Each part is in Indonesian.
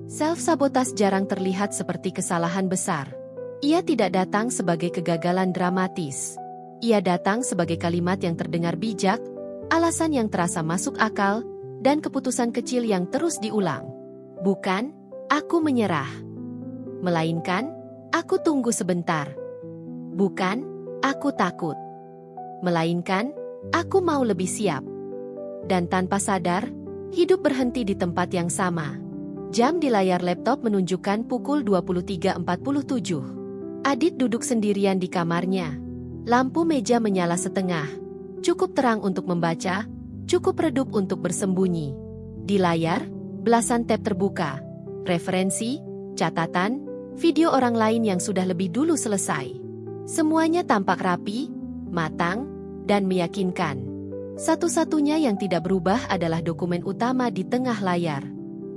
Self-sabotage jarang terlihat seperti kesalahan besar. Ia tidak datang sebagai kegagalan dramatis. Ia datang sebagai kalimat yang terdengar bijak, alasan yang terasa masuk akal, dan keputusan kecil yang terus diulang. Bukan, aku menyerah. Melainkan, aku tunggu sebentar. Bukan, aku takut. Melainkan, aku mau lebih siap. Dan tanpa sadar, hidup berhenti di tempat yang sama. Jam di layar laptop menunjukkan pukul 23.47. Adit duduk sendirian di kamarnya. Lampu meja menyala setengah. Cukup terang untuk membaca, cukup redup untuk bersembunyi. Di layar, belasan tab terbuka. Referensi, catatan, video orang lain yang sudah lebih dulu selesai. Semuanya tampak rapi, matang, dan meyakinkan. Satu-satunya yang tidak berubah adalah dokumen utama di tengah layar.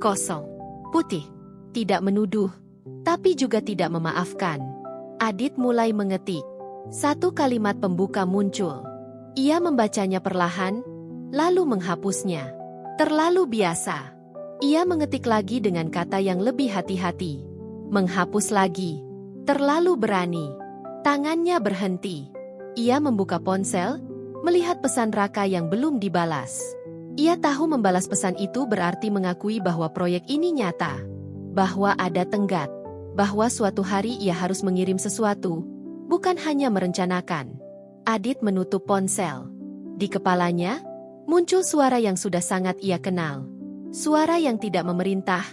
Kosong. Putih. Tidak menuduh, tapi juga tidak memaafkan. Adit mulai mengetik. Satu kalimat pembuka muncul. Ia membacanya perlahan, lalu menghapusnya. Terlalu biasa. Ia mengetik lagi dengan kata yang lebih hati-hati. Menghapus lagi. Terlalu berani. Tangannya berhenti. Ia membuka ponsel, melihat pesan Raka yang belum dibalas. Ia tahu membalas pesan itu berarti mengakui bahwa proyek ini nyata. Bahwa ada tenggat. Bahwa suatu hari ia harus mengirim sesuatu, bukan hanya merencanakan. Adit menutup ponsel. Di kepalanya, muncul suara yang sudah sangat ia kenal. Suara yang tidak memerintah,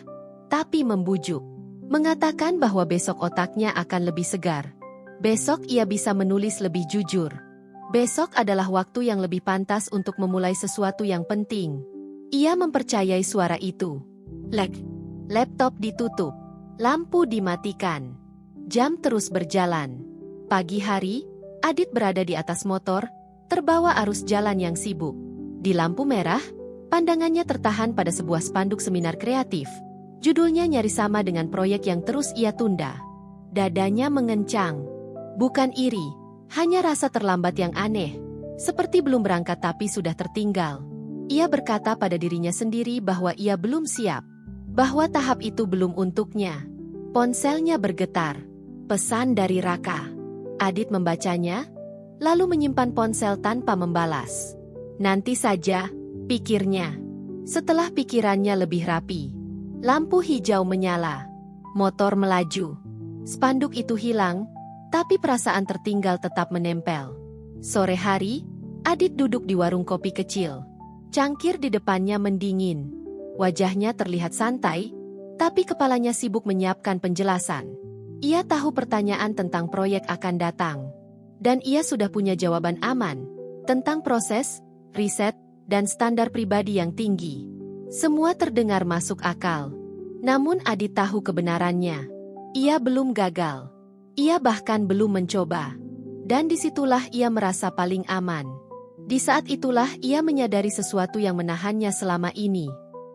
tapi membujuk. Mengatakan bahwa besok otaknya akan lebih segar. Besok ia bisa menulis lebih jujur. Besok adalah waktu yang lebih pantas untuk memulai sesuatu yang penting. Ia mempercayai suara itu. Laptop ditutup. Lampu dimatikan. Jam terus berjalan. Pagi hari, Adit berada di atas motor, terbawa arus jalan yang sibuk. Di lampu merah, pandangannya tertahan pada sebuah spanduk seminar kreatif. Judulnya nyaris sama dengan proyek yang terus ia tunda. Dadanya mengencang. Bukan iri. Hanya rasa terlambat yang aneh, seperti belum berangkat tapi sudah tertinggal. Ia berkata pada dirinya sendiri bahwa ia belum siap, bahwa tahap itu belum untuknya. Ponselnya bergetar. Pesan dari Raka. Adit membacanya, lalu menyimpan ponsel tanpa membalas. Nanti saja, pikirnya. Setelah pikirannya lebih rapi, lampu hijau menyala. Motor melaju. Spanduk itu hilang, tapi perasaan tertinggal tetap menempel. Sore hari, Adit duduk di warung kopi kecil. Cangkir di depannya mendingin. Wajahnya terlihat santai, tapi kepalanya sibuk menyiapkan penjelasan. Ia tahu pertanyaan tentang proyek akan datang. Dan ia sudah punya jawaban aman, tentang proses, riset, dan standar pribadi yang tinggi. Semua terdengar masuk akal. Namun Adit tahu kebenarannya. Ia belum gagal. Ia bahkan belum mencoba. Dan disitulah ia merasa paling aman. Di saat itulah ia menyadari sesuatu yang menahannya selama ini.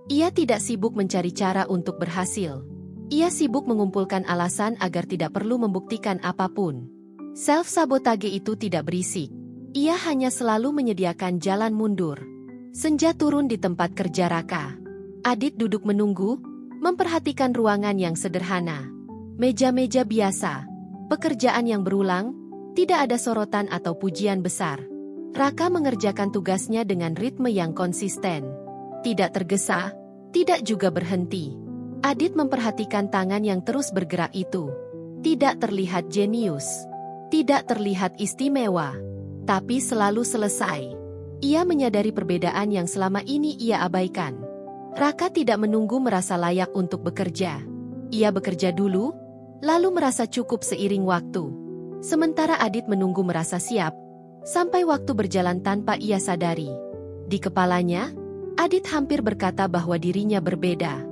Ia tidak sibuk mencari cara untuk berhasil. Ia sibuk mengumpulkan alasan agar tidak perlu membuktikan apapun. Self-sabotage itu tidak berisik. Ia hanya selalu menyediakan jalan mundur. Senja turun di tempat kerja Raka. Adit duduk menunggu, memperhatikan ruangan yang sederhana. Meja-meja biasa. Pekerjaan yang berulang, tidak ada sorotan atau pujian besar. Raka mengerjakan tugasnya dengan ritme yang konsisten. Tidak tergesa, tidak juga berhenti. Adit memperhatikan tangan yang terus bergerak itu. Tidak terlihat jenius. Tidak terlihat istimewa. Tapi selalu selesai. Ia menyadari perbedaan yang selama ini ia abaikan. Raka tidak menunggu merasa layak untuk bekerja. Ia bekerja dulu, lalu merasa cukup seiring waktu. Sementara Adit menunggu merasa siap, sampai waktu berjalan tanpa ia sadari. Di kepalanya, Adit hampir berkata bahwa dirinya berbeda.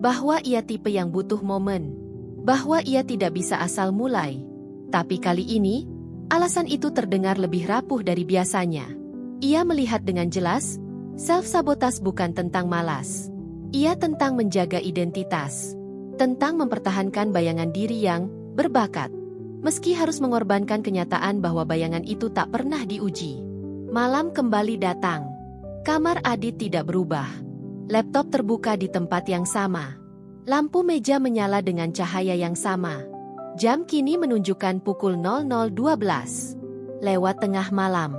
Bahwa ia tipe yang butuh momen. Bahwa ia tidak bisa asal mulai. Tapi kali ini, alasan itu terdengar lebih rapuh dari biasanya. Ia melihat dengan jelas, self-sabotage bukan tentang malas. Ia tentang menjaga identitas. Tentang mempertahankan bayangan diri yang berbakat. Meski harus mengorbankan kenyataan bahwa bayangan itu tak pernah diuji. Malam kembali datang. Kamar Adit tidak berubah. Laptop terbuka di tempat yang sama. Lampu meja menyala dengan cahaya yang sama. Jam kini menunjukkan pukul 00.12. Lewat tengah malam.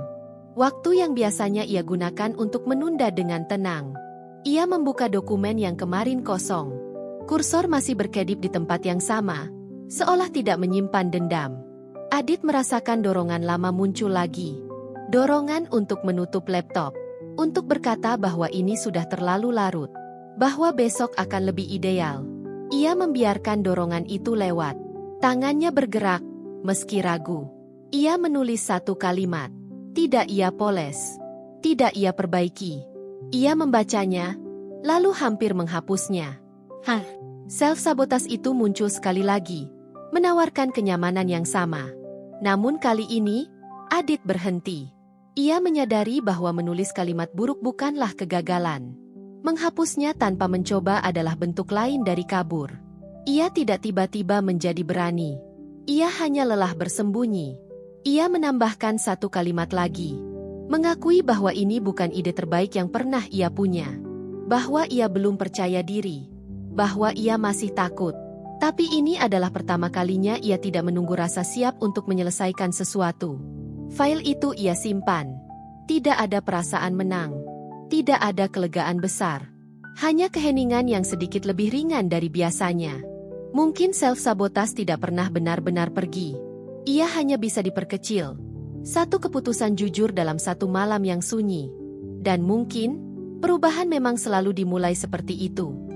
Waktu yang biasanya ia gunakan untuk menunda dengan tenang. Ia membuka dokumen yang kemarin kosong. Kursor masih berkedip di tempat yang sama, seolah tidak menyimpan dendam. Adit merasakan dorongan lama muncul lagi. Dorongan untuk menutup laptop. Untuk berkata bahwa ini sudah terlalu larut. Bahwa besok akan lebih ideal. Ia membiarkan dorongan itu lewat. Tangannya bergerak, meski ragu. Ia menulis satu kalimat. Tidak ia poles. Tidak ia perbaiki. Ia membacanya, lalu hampir menghapusnya. Self-sabotage itu muncul sekali lagi, menawarkan kenyamanan yang sama. Namun kali ini, Adit berhenti. Ia menyadari bahwa menulis kalimat buruk bukanlah kegagalan. Menghapusnya tanpa mencoba adalah bentuk lain dari kabur. Ia tidak tiba-tiba menjadi berani. Ia hanya lelah bersembunyi. Ia menambahkan satu kalimat lagi. Mengakui bahwa ini bukan ide terbaik yang pernah ia punya. Bahwa ia belum percaya diri. Bahwa ia masih takut. Tapi ini adalah pertama kalinya ia tidak menunggu rasa siap untuk menyelesaikan sesuatu. File itu ia simpan. Tidak ada perasaan menang. Tidak ada kelegaan besar. Hanya keheningan yang sedikit lebih ringan dari biasanya. Mungkin self-sabotage tidak pernah benar-benar pergi. Ia hanya bisa diperkecil. Satu keputusan jujur dalam satu malam yang sunyi. Dan mungkin, perubahan memang selalu dimulai seperti itu.